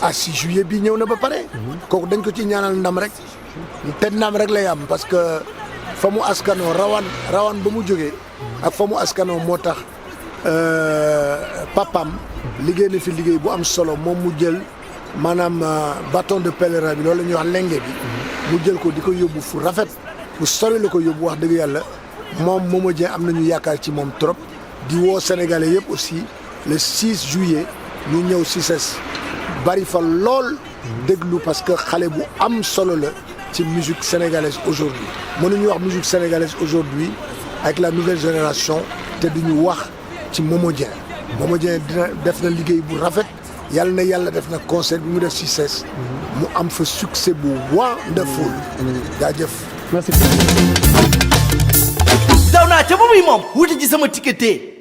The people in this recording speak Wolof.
Ah 6 juillet bi ñëw na ba pare kooku dañ ko ci ñaanal ndam rek te ndam rek lay am parce que fa mu askanoo rawaan ba mu jógee ak fa mu askanoo moo tax papam liggéey na fi liggéey bu am solo moom mu jël maanaam bâton de pèlerin bi loolu la ñuy wax lenge bi mu jël ko di ko yóbbu fu rafet fu sori la ko yóbbu wax dëgg yàlla moom Momo Dieng am nañu yaakaar ci moom trop di woo sénégalais yëpp aussi le 6 juillet ñu ñëw CICES bari fa lool déglu parce que xale bu am solo la ci musique sénégalaise aujourd'hui mënuñu wax musique sénégalaise aujourd'hui avec la nouvelle génération te duñu wax ci Momo Dieng Momo Dieng dina def na liggéey bu rafet yàlla na yàlla def na concert bi mu def CICES mu am fa succès bu wonderful jaajëf merci. daw naa ca ba muy moom wuti ci sama ticket